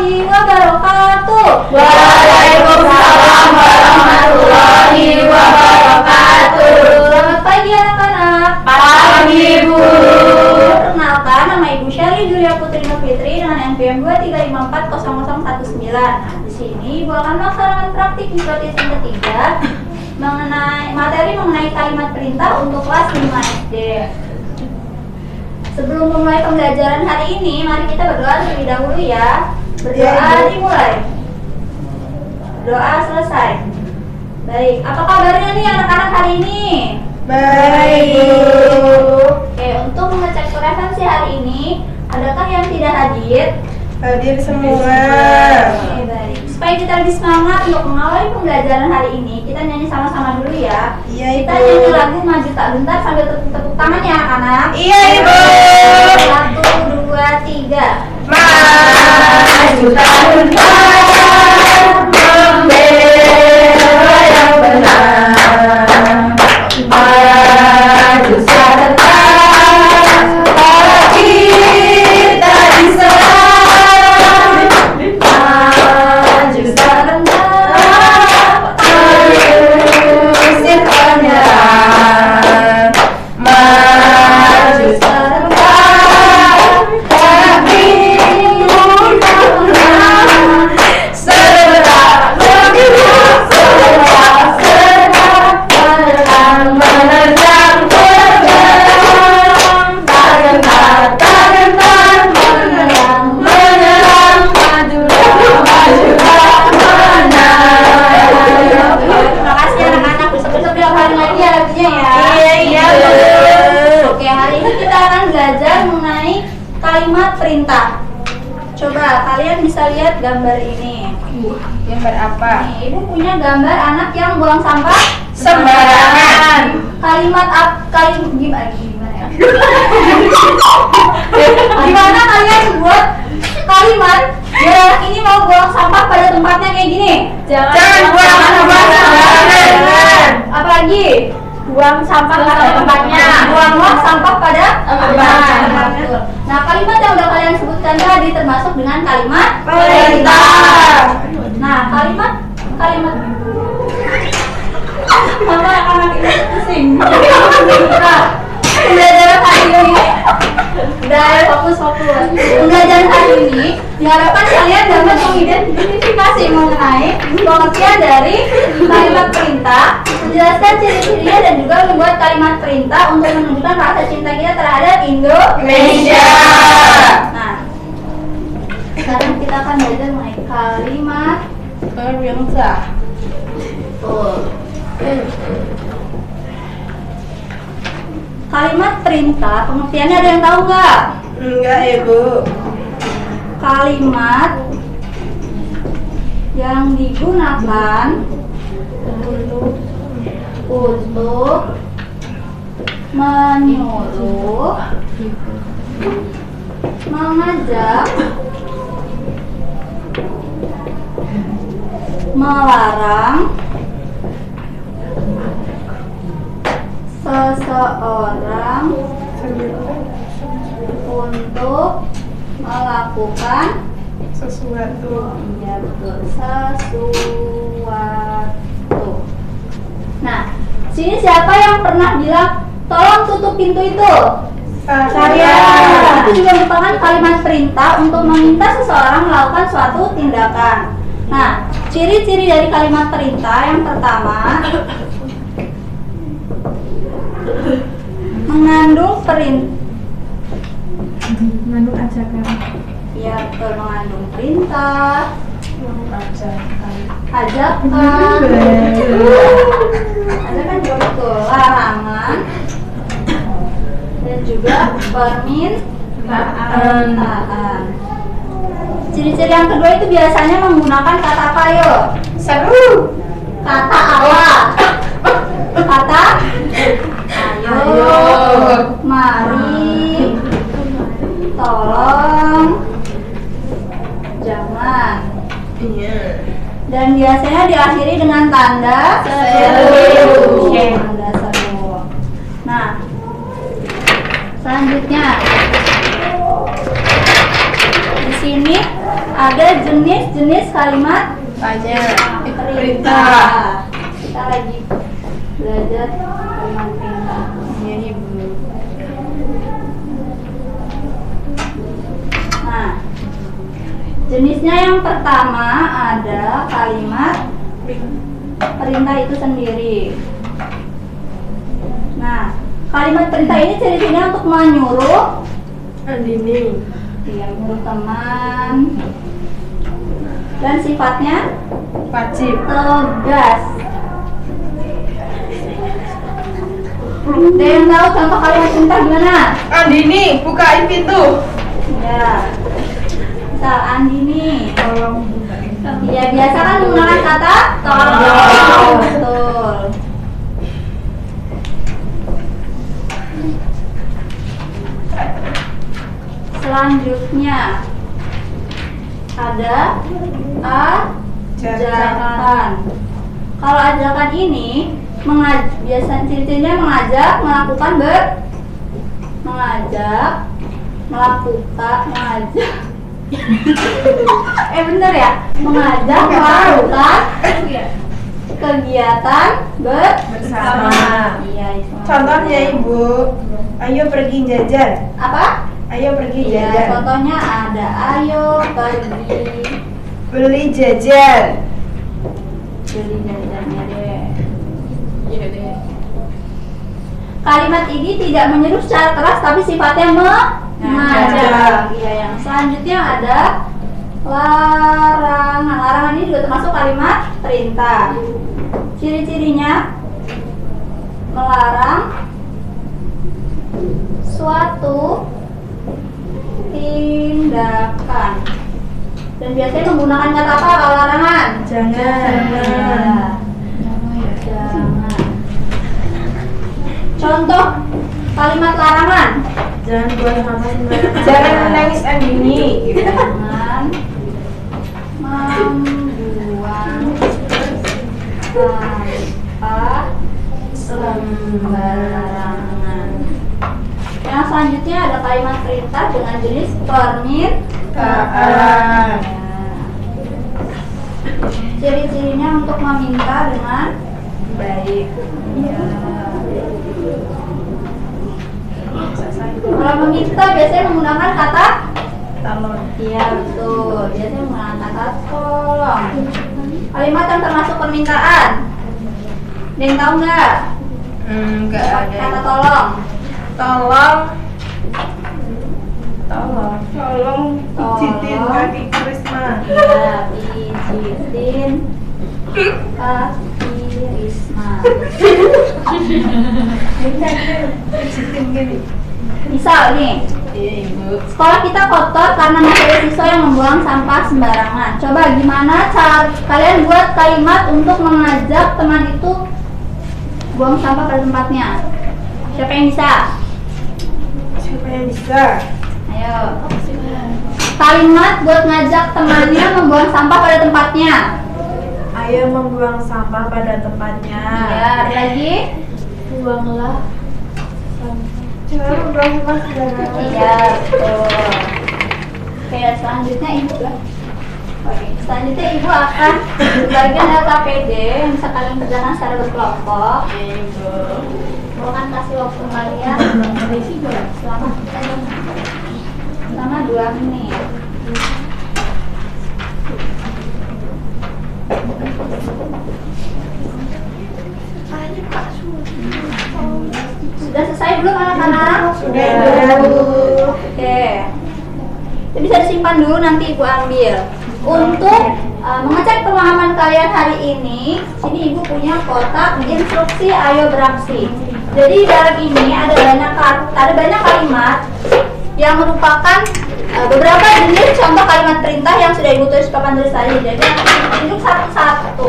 warahmatullahi wabarakatuh. Waalaikumsalam warahmatullahi wabarakatuh. Selamat pagi anak-anak. Pagi Bu. Perkenalkan, nama Ibu Syari Julia Putri Nufitri dengan NPM 235400019. Nah, di sini Ibu akan melaksanakan praktik hipnotisme ketiga mengenai kalimat perintah untuk kelas 5 SD. Sebelum memulai pembelajaran hari ini, mari kita berdoa terlebih dahulu ya. Berdoa dimulai. Doa selesai. Baik, apa kabarnya nih anak-anak hari ini? Baik. Oke, untuk mengecek preferensi hari ini, adakah yang tidak hadir? Hadir semua. Oke, baik. Supaya kita lebih semangat untuk mengawali pembelajaran hari ini, kita nyanyi sama-sama dulu ya. Iya, Ibu. Kita nyanyi lagu Maju Tak Gentar sambil tepuk-tepuk tangan ya anak-anak. Iya, Ibu. 1, 2, 3. Maju tak gentar, membela yang benar. Maju tak gentar, kita diserang. Maju tak gentar, mengusir penyerang. Maju tak gentar, kami tak menang. Serta bergerak, menerang, menerjang, bergerak. Tak gentar, menerang, menyerang. Majulah, menang. Terima kasih anak-anak, besok-besok diulangi lagi ya lagunya ya. Iya, Oke, hari ini kita akan belajar mengenai kalimat perintah. Coba kalian bisa lihat gambar ini. Gambar apa? Nih, Ibu punya gambar anak yang buang sampah Sembarangan. Gimana ya? Gimana kalian buat kalimat biar anak ini mau buang sampah pada tempatnya kayak gini? Jangan buang sampah sembarangan. Apalagi buang sampah pada tempatnya. Buanglah sampah pada tempatnya. Betul. Nah, kalimat yang udah kalian sebutkan tadi termasuk dengan kalimat Perintah. Nah, kalimat Mama anak ini pusing. Nah, pembelajaran hari ini udah fokus. Pembelajaran hari ini diharapkan kalian dapat mengidentifikasi mengenai pengertian dari kalimat perintah, menjelaskan ciri-cirinya dan juga membuat kalimat perintah untuk menunjukkan rasa cinta kita terhadap Indonesia. Nah, sekarang kita akan belajar mengenai kalimat Perintah. Kalimat perintah, pengertiannya ada yang tahu nggak? Enggak, Ibu. Kalimat yang digunakan untuk menyuruh, mengajak, melarang seseorang untuk melakukan Sesuatu. ya betul, sesuatu. Nah, sini siapa yang pernah bilang tolong tutup pintu itu? Saya. Itu juga merupakan kalimat perintah untuk meminta seseorang melakukan suatu tindakan. Nah, ciri-ciri dari kalimat perintah yang pertama mengandung Mengandung ajakan. ya betul, mengandung perintah, ajakan juga betul, larangan dan juga permintaan. Ciri-ciri yang kedua itu biasanya menggunakan kata apa yo? Seru. Kata apa? Kata ayo, mari, tolong, jangan. Iya. Dan biasanya diakhiri dengan tanda Seru. Tanda seru. Nah, selanjutnya di sini ada jenis-jenis kalimat Banyak. perintah. Kita lagi belajar kalimat perintah. Iya Ibu. Nah, jenisnya yang pertama ada kalimat perintah itu sendiri. Nah, kalimat perintah ini ciri-cirinya untuk menyuruh, Andini. ya, menyuruh teman, dan sifatnya Wajib. tegas. Ada yang tahu contoh kalimat perintah gimana? Andini, bukain pintu. Ya, misal Andini. Tolong. Ya, biasa kan menggunakan kata tolong. Betul. Selanjutnya ada ajakan. Kalau ajakan ini biasa ciri-cirinya mengajak, melakukan bener ya? Mengajak melakukan kegiatan Bersama. Iya, itu. Contohnya Ibu, ayo pergi jajan. Apa? Ayo pergi Iya, jajan. contohnya ada ayo pergi Beli jajan. beli jajannya deh. Iya deh. Kalimat ini tidak menyeru secara keras tapi sifatnya mengajak. Iya, yang selanjutnya ada larangan. Larangan ini juga termasuk kalimat perintah. Ciri-cirinya melarang suatu tindakan. Dan biasanya menggunakan kata apa kalau larangan? Jangan. Ya. Jangan. Contoh kalimat larangan. Jangan buang sampah sembarangan. Jangan menangis Andini. Gitu. Jangan membuang sampah sembarangan. Yang selanjutnya ada kalimat perintah dengan jenis permintaan. Ciri-cirinya untuk meminta dengan baik. Ya. Kalau meminta biasanya menggunakan kata Tolong. iya, betul. Biasanya menggunakan kata tolong. Kalimat yang termasuk permintaan. Ada yang tahu nggak? Enggak ada. Kata tolong. Tolong. Tolong pijitin Tolong. kaki Krisma. Iya, pijitin kaki Risma. Pijitin gini. Misal nih, Iya Ibu. sekolah kita kotor karena masih ada siswa yang membuang sampah sembarangan. Coba gimana cara kalian buat kalimat untuk mengajak teman itu buang sampah pada tempatnya? Siapa yang bisa? Siapa yang bisa? Ayo. Kalimat buat ngajak temannya membuang sampah pada tempatnya. Ayo membuang sampah pada tempatnya. Ya, ada lagi? Buanglah. Jangan membuang sampah sembarangan. Iya, betul. Oke, selanjutnya ibu lah. Oke, selanjutnya ibu akan bagian LKPD yang bisa kalian kerjakan secara berkelompok. Iya Ibu. Ibu akan kasih waktu kalian selama 2 menit. Sudah selesai belum anak-anak? Sudah. Oke. Itu bisa disimpan dulu, nanti ibu ambil. Untuk mengecek pemahaman kalian hari ini, sini ibu punya kotak instruksi ayo beraksi. Jadi di dalam ini ada banyak kalimat yang merupakan beberapa jenis contoh kalimat perintah yang sudah ibu tulis papan tulis tadi. Jadi untuk satu-satu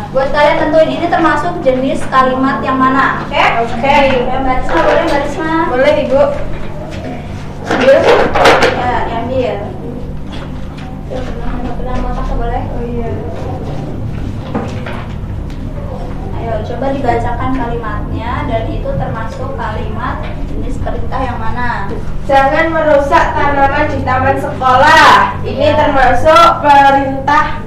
buat kalian tentuin ini termasuk jenis kalimat yang mana. Oke? Oke. Mbak Risma boleh, Mbak Risma? Boleh Ibu. Ambil. Ya, diambil. Pegang kotak boleh? Oh iya. Ayo coba dibacakan kalimatnya dan itu termasuk kalimat jenis perintah yang mana? Jangan merusak tanaman di taman sekolah. Iya, Ini termasuk perintah,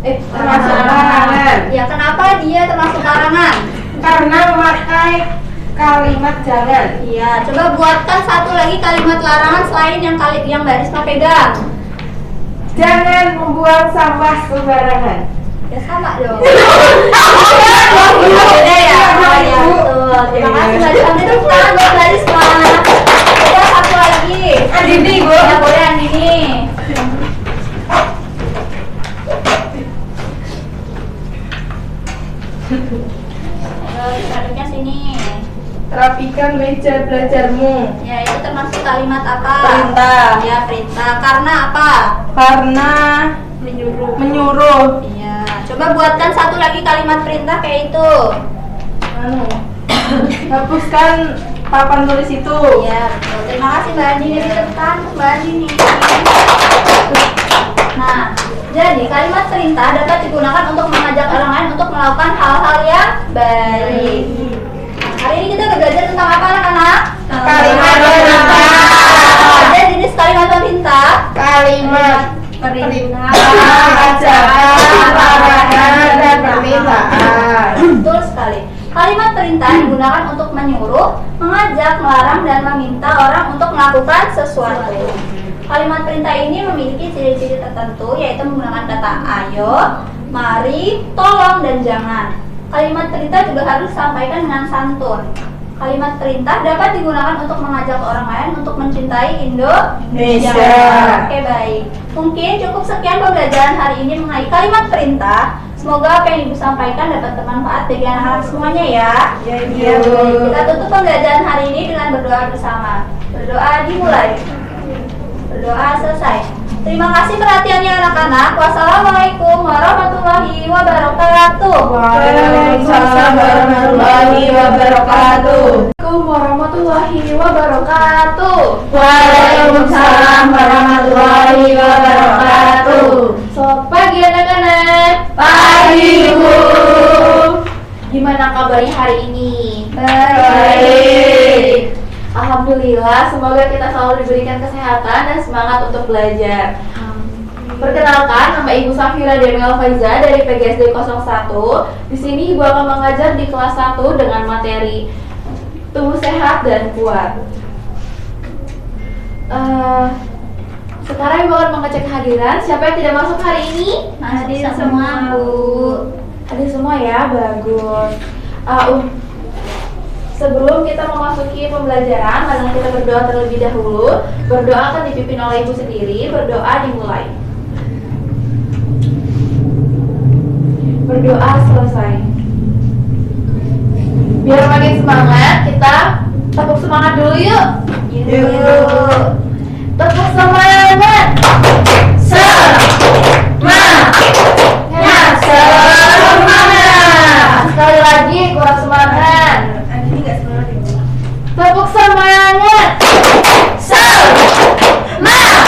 termasuk larangan. Ya, kenapa dia termasuk larangan? Karena memakai kalimat jangan. Iya, coba buatkan satu lagi kalimat larangan selain yang Mbak Risma pegang. Jangan membuang sampah sembarangan. Ya sama dong. Beda ya. Oh ya, betul. Terima kasih Mbak Risma. Tepuk tangan buat Mbak Risma. Coba satu lagi. Andini, Bu. Ya boleh Andini. Terus aduknya sini. Rapikan meja belajarmu. Ya, itu termasuk kalimat apa? Perintah. Ya, perintah. Karena apa? Karena menyuruh. Iya. Coba buatkan satu lagi kalimat perintah kayak itu. Hapuskan papan tulis itu. Iya, betul. Terima kasih Mbak Andi. Jadi tekan Mbak Andi nih. Nah, jadi kalimat perintah dapat digunakan untuk mengajak orang lain untuk melakukan hal-hal yang baik. Hari ini kita belajar tentang apa anak-anak? Kalimat perintah. Ada jenis kalimat perintah. Kalimat Perintah. ajakan, larangan, dan permintaan. Betul sekali. Kalimat perintah digunakan untuk menyuruh, mengajak, melarang, dan meminta orang untuk melakukan sesuatu. Kalimat perintah ini memiliki ciri-ciri tertentu, yaitu menggunakan kata ayo, mari, tolong, dan jangan. Kalimat perintah juga harus disampaikan dengan santun. Kalimat perintah dapat digunakan untuk mengajak orang lain untuk mencintai Indonesia. Oke, baik. Mungkin cukup sekian pembelajaran hari ini mengenai kalimat perintah. Semoga apa yang Ibu sampaikan dapat bermanfaat bagi anak-anak semuanya ya. Iya, Bu. Kita tutup pembelajaran hari ini dengan berdoa bersama. Berdoa dimulai. Berdoa selesai. Terima kasih perhatiannya anak-anak. Wassalamualaikum warahmatullahi wabarakatuh. Waalaikumsalam warahmatullahi wabarakatuh. Assalamualaikum warahmatullahi wabarakatuh. Waalaikumsalam warahmatullahi wabarakatuh. Selamat pagi anak-anak. Pagi, Bu. Gimana kabarnya hari ini? Baik. Alhamdulillah, semoga kita selalu diberikan kesehatan dan semangat untuk belajar. Perkenalkan, nama Ibu Safira Demel Faiza dari PGSD 01. Di sini Ibu akan mengajar di kelas 1 dengan materi tubuh sehat dan kuat. Sekarang Ibu akan mengecek hadiran. Siapa yang tidak masuk hari ini? Hadir semua, Bu. Hadir semua ya, bagus. Sebelum kita memasuki pembelajaran, mari kita berdoa terlebih dahulu. Berdoa akan dipimpin oleh Ibu sendiri. Berdoa dimulai. Berdoa selesai. Biar makin semangat, kita tepuk semangat dulu yuk. Yuk. Tepuk semangat. Semangat. Sekali lagi kurang semangat. Tepuk semangat. Semangat.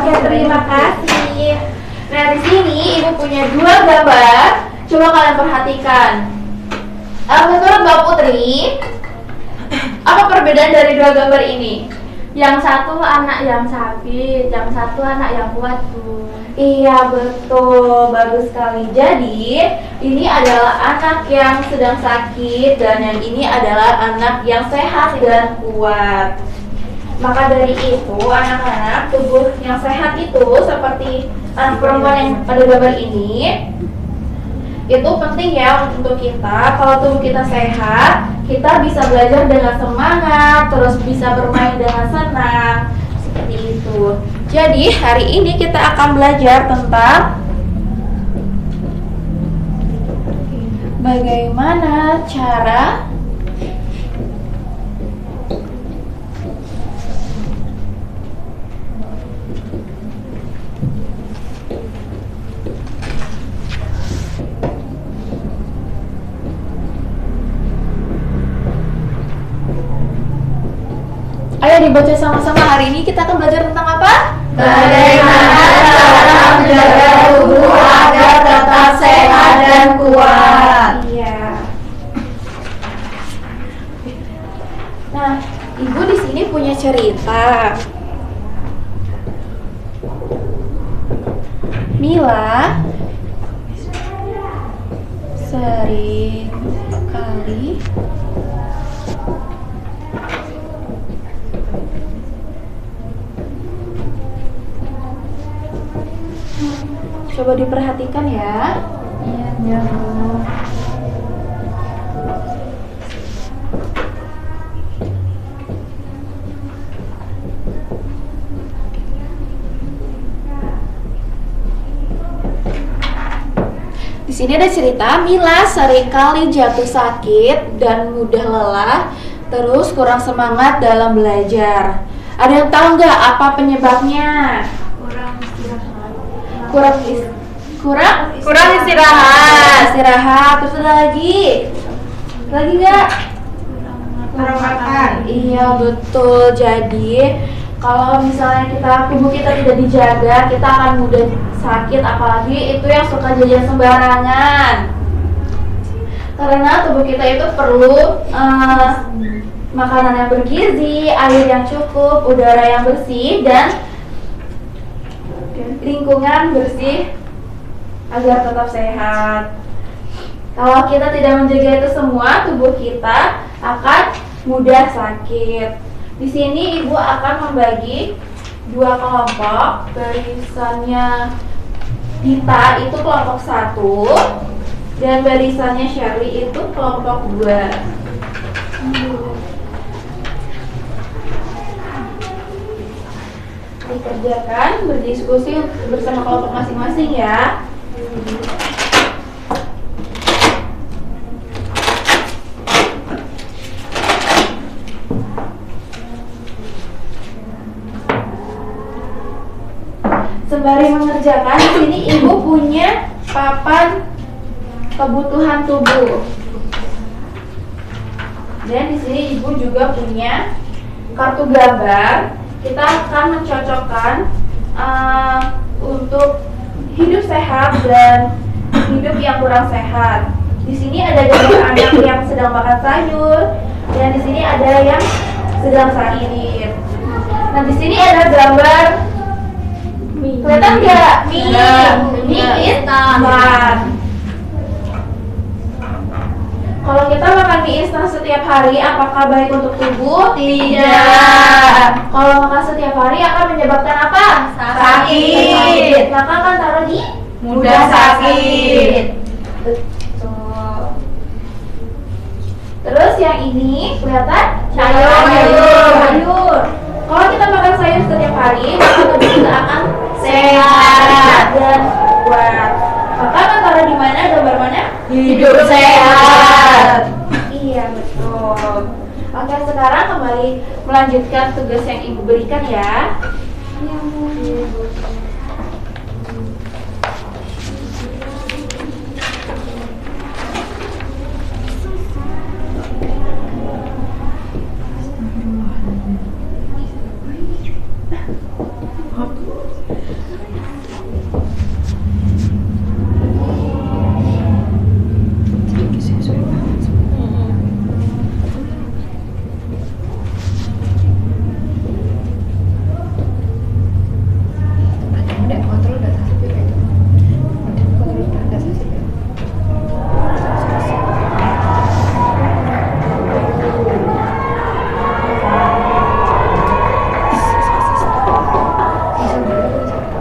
Oke, terima kasih. Nah, di sini Ibu punya dua gambar. Coba kalian perhatikan. Menurut Mbak Putri, apa perbedaan dari dua gambar ini? Yang satu anak yang sakit, yang satu anak yang kuat, Bu. Iya, betul, bagus sekali. Jadi ini adalah anak yang sedang sakit dan yang ini adalah anak yang sehat dan kuat. Maka dari itu anak-anak, tubuh yang sehat itu seperti anak perempuan yang pada gambar ini, itu penting ya untuk kita. Kalau tubuh kita sehat, kita bisa belajar dengan semangat, terus bisa bermain dengan senang, seperti itu. Jadi hari ini kita akan belajar tentang bagaimana cara Ayo dibaca sama-sama. Hari ini kita akan belajar tentang apa? Bagaimana cara menjaga tubuh agar tetap sehat dan kuat? Iya. Nah, Ibu di sini punya punya cerita. Mila sering kali coba diperhatikan ya. Iya, Bu. Di sini ada cerita Mila seringkali jatuh sakit dan mudah lelah, terus kurang semangat dalam belajar. Ada yang tahu nggak apa penyebabnya? Kurang istirahat. Terus ada lagi nggak? Kurang makan. Iya betul. Jadi kalau misalnya tubuh kita tidak dijaga, kita akan mudah sakit, apalagi itu yang suka jajan sembarangan. Karena tubuh kita itu perlu makanan yang bergizi, air yang cukup, udara yang bersih, dan lingkungan bersih agar tetap sehat. Kalau kita tidak menjaga itu semua, tubuh kita akan mudah sakit. Di sini ibu akan membagi dua kelompok. Barisannya Dita itu kelompok 1 dan barisannya Shirley itu kelompok 2. Dikerjakan, berdiskusi bersama kelompok masing-masing ya. Sembari mengerjakan, di sini ibu punya papan kebutuhan tubuh. Dan di sini ibu juga punya kartu gambar. Kita akan mencocokkan untuk hidup sehat dan hidup yang kurang sehat. Di sini ada gambar anak yang sedang makan sayur, dan di sini ada yang sedang sakit. Nah, di sini ada gambar. Kelihatan nggak? Mie instan. Kalau kita makan mie instan setiap hari, apakah baik untuk tubuh? Tidak. Kalau makan setiap hari akan menyebabkan apa? Sakit. Maka akan taruh di Mudah sakit. Betul. Terus yang ini kelihatan? Sayur. Kalau kita makan sayur setiap hari, maka tubuh kita akan sehat dan kuat. Maka akan taruh di mana? Gambar mana? Hidup sehat. Iya betul. Oke, sekarang kembali melanjutkan tugas yang ibu berikan ya. Iya Bu.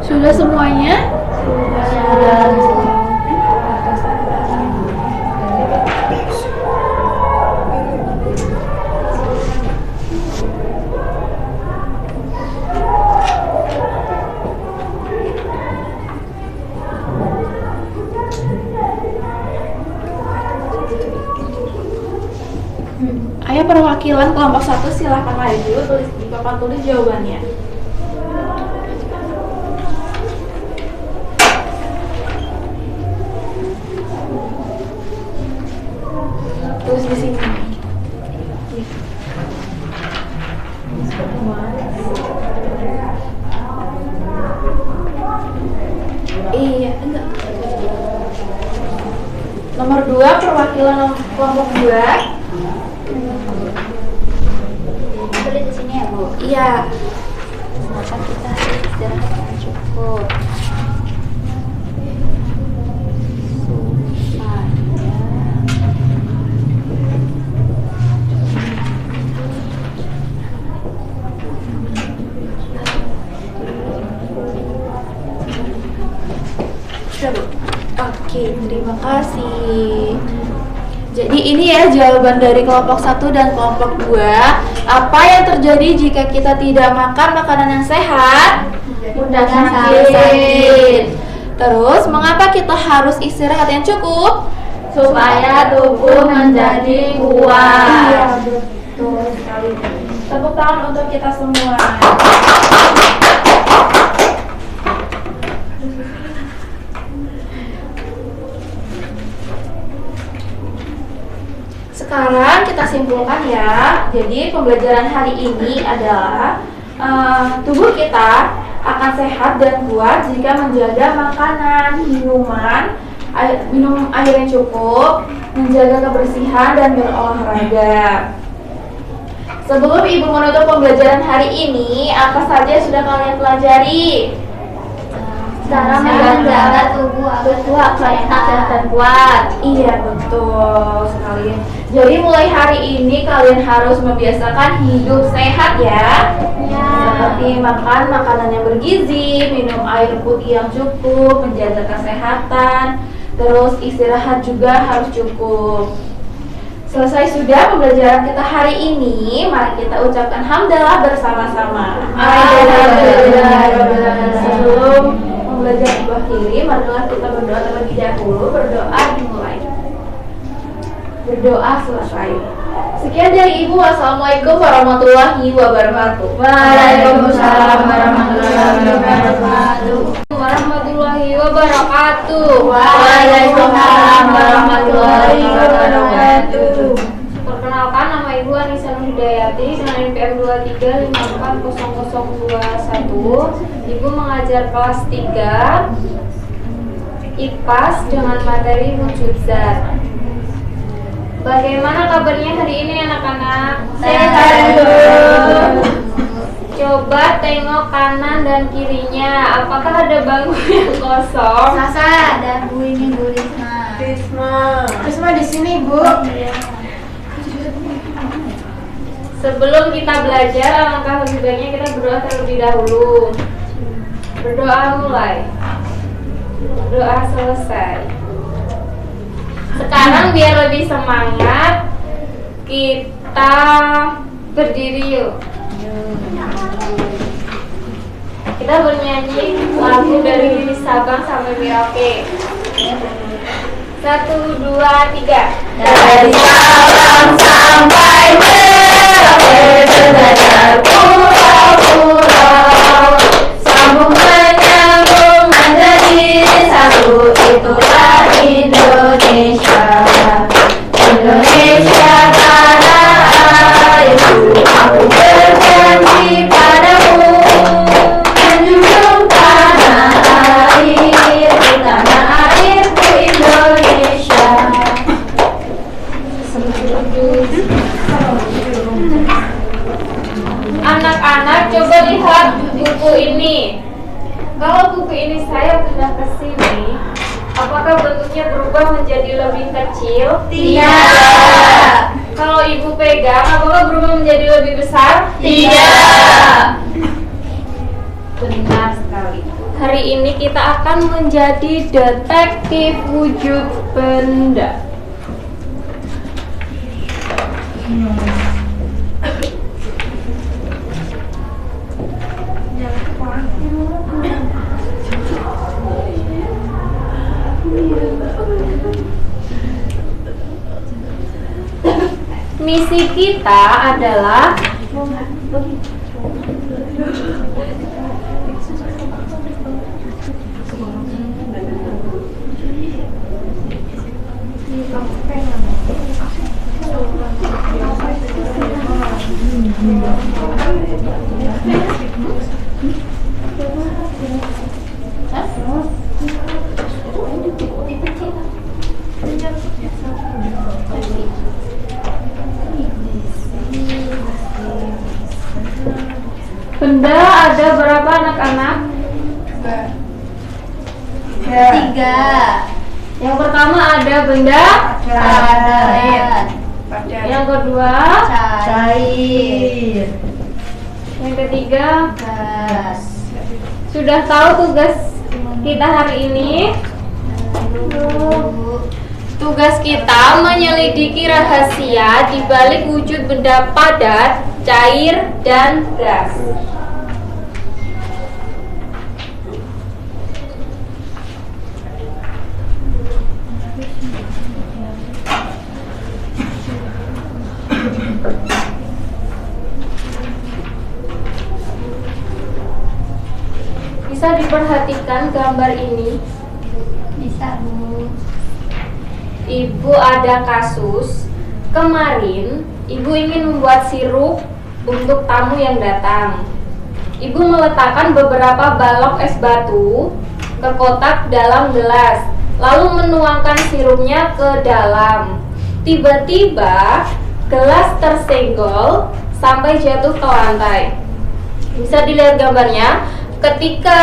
Sudah semuanya? Sudah. Ayo perwakilan kelompok 1 silahkan maju, tulis di papan tulis jawabannya. Tulis di sini. Iya, enggak. Nomor 2 perwakilan kelompok 2. Tulis di sini ya, Bu. Iya. Maka kita harus istirahat yang cukup. Oke, terima kasih. Jadi ini ya jawaban dari kelompok 1 dan kelompok 2. Apa yang terjadi jika kita tidak makan makanan yang sehat? Mudah sakit. Terus, mengapa kita harus istirahat yang cukup? Supaya tubuh menjadi kuat. Iya, betul sekali. Tepuk tangan untuk kita semua. Sekarang kita simpulkan ya. Jadi pembelajaran hari ini adalah tubuh kita akan sehat dan kuat jika menjaga makanan, minum air yang cukup, menjaga kebersihan dan berolahraga. Sebelum Ibu menutup pembelajaran hari ini, apa saja sudah kalian pelajari? Cara menjaga tubuh agar sehat dan kuat. Iya, betul sekali. Jadi mulai hari ini kalian harus membiasakan hidup sehat ya. Seperti makan makanan yang bergizi, minum air putih yang cukup, menjaga kesehatan, terus istirahat juga harus cukup. Selesai sudah pembelajaran kita hari ini, mari kita ucapkan hamdalah bersama-sama. Sebelum pembelajaran berakhir, marilah kita berdoa terlebih dahulu. Berdoa dimulai. Berdoa selesai. Sekian dari Ibu. Wassalamualaikum warahmatullahi wabarakatuh. Waalaikumsalam warahmatullahi wabarakatuh. Warahmatullahi wabarakatuh. Waalaikumsalam warahmatullahi wabarakatuh. Perkenalkan, nama Ibu Anissa Hidayati dengan NPM 23540021. Ibu mengajar kelas 3 IPAS dengan materi wujud zat. Bagaimana kabarnya hari ini anak-anak? Sehat, Bu. Coba tengok kanan dan kirinya. Apakah ada bangku yang kosong? Sasa dan Bu ini Bu Risma. Risma di sini, Bu. Sebelum kita belajar, alangkah lebih baiknya kita berdoa terlebih dahulu. Berdoa mulai. Berdoa selesai. Sekarang biar lebih semangat, kita berdiri yuk. Kita bernyanyi lagu dari Sabang sampai Merauke. 1, 2, 3. Dari Sabang sampai Merauke, belajar pulau-pulau, sambung menyambung menjadi satu, itulah Indonesia. Indonesia tanah airku, aku berjanji padamu, menjunjung tanah airku, tanah airku Indonesia. Anak-anak coba lihat buku ini. Kalau buku ini saya pindah ke sini, apakah bentuknya berubah menjadi lebih kecil? Tidak. Kalau Ibu pegang, apakah berubah menjadi lebih besar? Tidak. Benar sekali. Hari ini kita akan menjadi detektif wujud benda. Misi kita adalah ada berapa anak-anak? 3. Yang pertama ada benda Padat. yang kedua Cair. yang ketiga Gas. sudah tahu tugas kita hari ini? Tugas kita menyelidiki rahasia di balik wujud benda padat, cair, dan gas. Bisa diperhatikan gambar ini. Bisa, Bu. Ibu ada kasus kemarin, ibu ingin membuat sirup untuk tamu yang datang. Ibu meletakkan beberapa balok es batu ke kotak dalam gelas, lalu menuangkan sirupnya ke dalam. Tiba-tiba gelas tersenggol sampai jatuh ke lantai. Bisa dilihat gambarnya. Ketika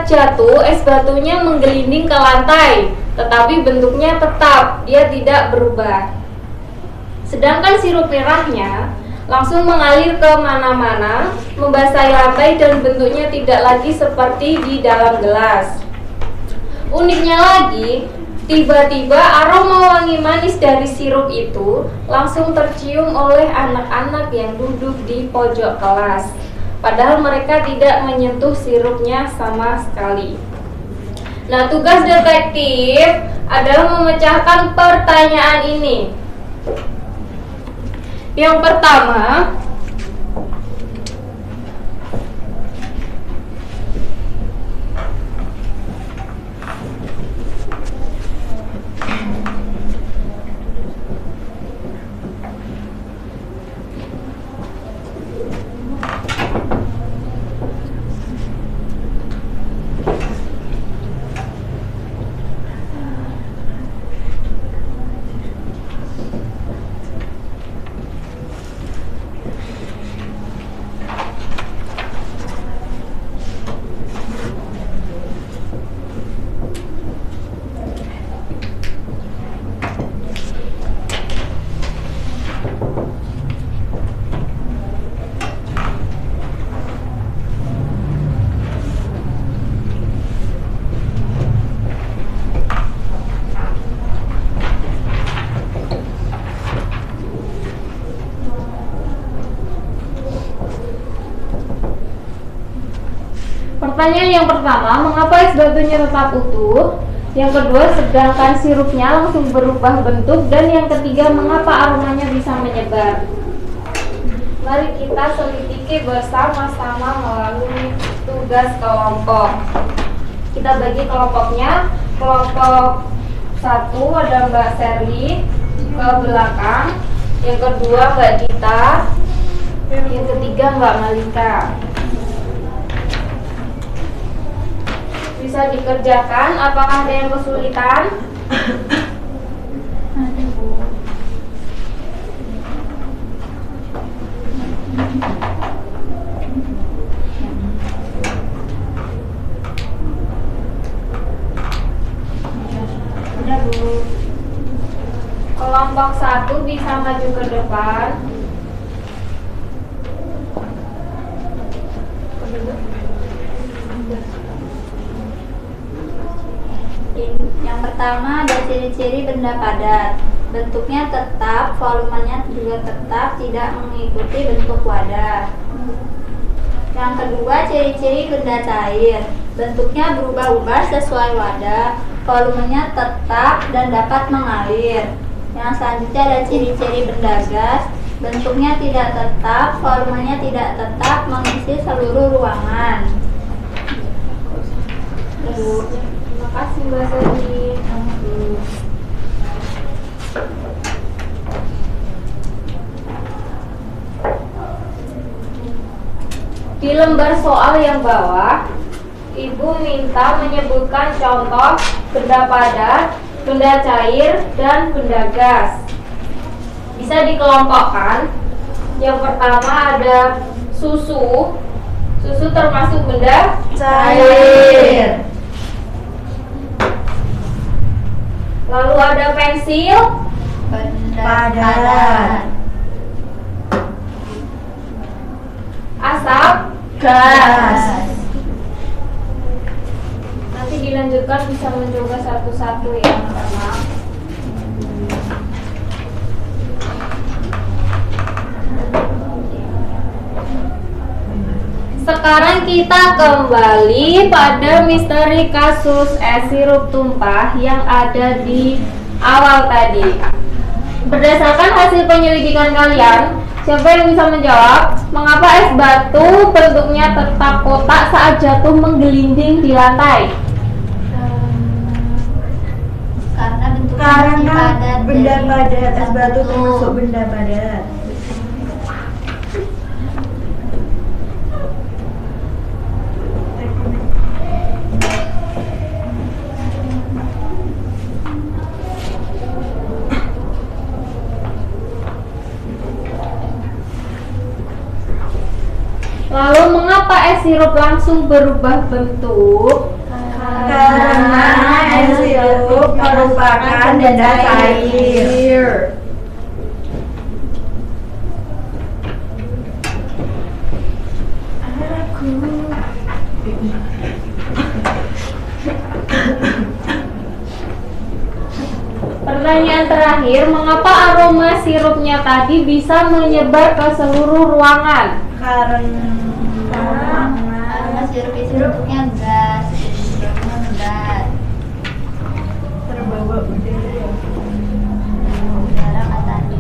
jatuh, es batunya menggelinding ke lantai, tetapi bentuknya tetap, dia tidak berubah. Sedangkan sirup merahnya langsung mengalir ke mana-mana, membasahi lantai dan bentuknya tidak lagi seperti di dalam gelas. Uniknya lagi, tiba-tiba aroma wangi manis dari sirup itu langsung tercium oleh anak-anak yang duduk di pojok kelas. Padahal mereka tidak menyentuh sirupnya sama sekali. Nah, tugas detektif adalah memecahkan pertanyaan ini. Yang pertama, pertanyaan yang pertama, mengapa es batunya tetap utuh? Yang kedua, sedangkan sirupnya langsung berubah bentuk. Dan yang ketiga, mengapa aromanya bisa menyebar? Mari kita selidiki bersama-sama melalui tugas kelompok. Kita bagi kelompoknya. Kelompok 1 ada Mbak Serli ke belakang, yang kedua Mbak Dita, yang ketiga Mbak Malika. Bisa dikerjakan, apakah ada yang kesulitan? Ada, Bu. Udah, Bu. Kelompok 1 bisa maju ke depan. Yang pertama ada ciri-ciri benda padat. Bentuknya tetap, volumenya juga tetap, tidak mengikuti bentuk wadah. Yang kedua, ciri-ciri benda cair. Bentuknya berubah-ubah sesuai wadah, volumenya tetap dan dapat mengalir. Yang selanjutnya ada ciri-ciri benda gas. Bentuknya tidak tetap, volumenya tidak tetap, mengisi seluruh ruangan. Terima kasih Mbak Serli. Di lembar soal yang bawah, Ibu minta menyebutkan contoh benda padat, benda cair, dan benda gas. Bisa dikelompokkan. Yang pertama ada susu, Susu termasuk benda Cair. Lalu ada pensil, Benda Padat. asap. Gas. Nanti dilanjutkan bisa mencoba satu-satu ya teman-teman. Sekarang kita kembali pada misteri kasus es sirup tumpah yang ada di awal tadi. Berdasarkan hasil penyelidikan kalian, siapa yang bisa menjawab mengapa es batu bentuknya tetap kotak saat jatuh menggelinding di lantai? karena bentuknya masih Karena padat. benda jadi padat, es batu terbentuk. termasuk benda padat. Lalu mengapa es sirup langsung berubah bentuk? Karena es sirup merupakan benda cair. Pertanyaan terakhir, mengapa aroma sirupnya tadi bisa menyebar ke seluruh ruangan? Karena sirup itu bentuknya gas. Bentuknya gas. Terbawa udara. Udara katanya.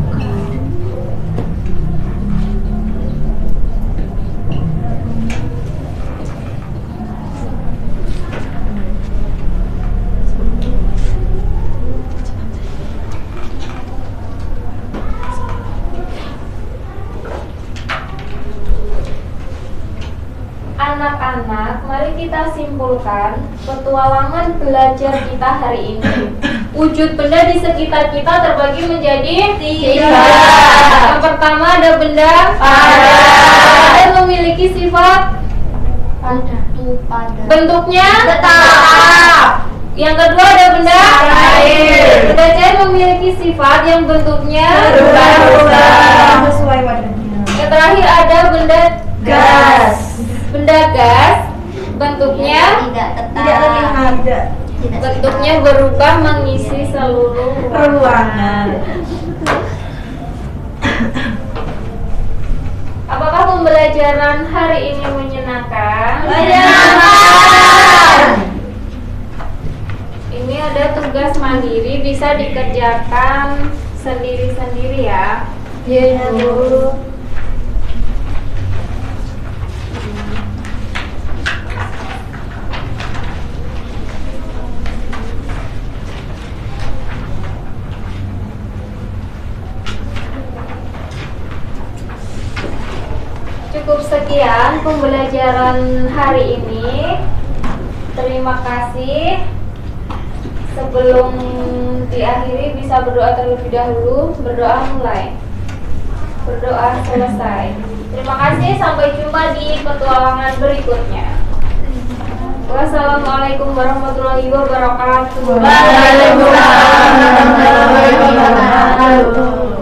Anak-anak, mari kita simpulkan petualangan belajar kita hari ini. Wujud benda di sekitar kita terbagi menjadi tiga. Yang pertama ada benda padat dan memiliki sifat Padat. bentuknya tetap. Yang kedua ada benda Cair. Benda cair memiliki sifat yang bentuknya Berubah-ubah sesuai wadahnya. Yang terakhir ada benda Gas. Benda gas bentuknya Tidak tetap. Tidak terlihat. Tidak bentuknya berubah mengisi seluruh Ruangan. Apakah pembelajaran hari ini menyenangkan? Menyenangkan. Ini ada tugas mandiri bisa dikerjakan sendiri-sendiri ya. Iya, Bu. Cukup sekian pembelajaran hari ini. Terima kasih. Sebelum diakhiri bisa berdoa terlebih dahulu. Berdoa mulai. Berdoa selesai. Terima kasih, sampai jumpa di petualangan berikutnya. Wassalamualaikum warahmatullahi wabarakatuh. Waalaikumsalam warahmatullahi wabarakatuh.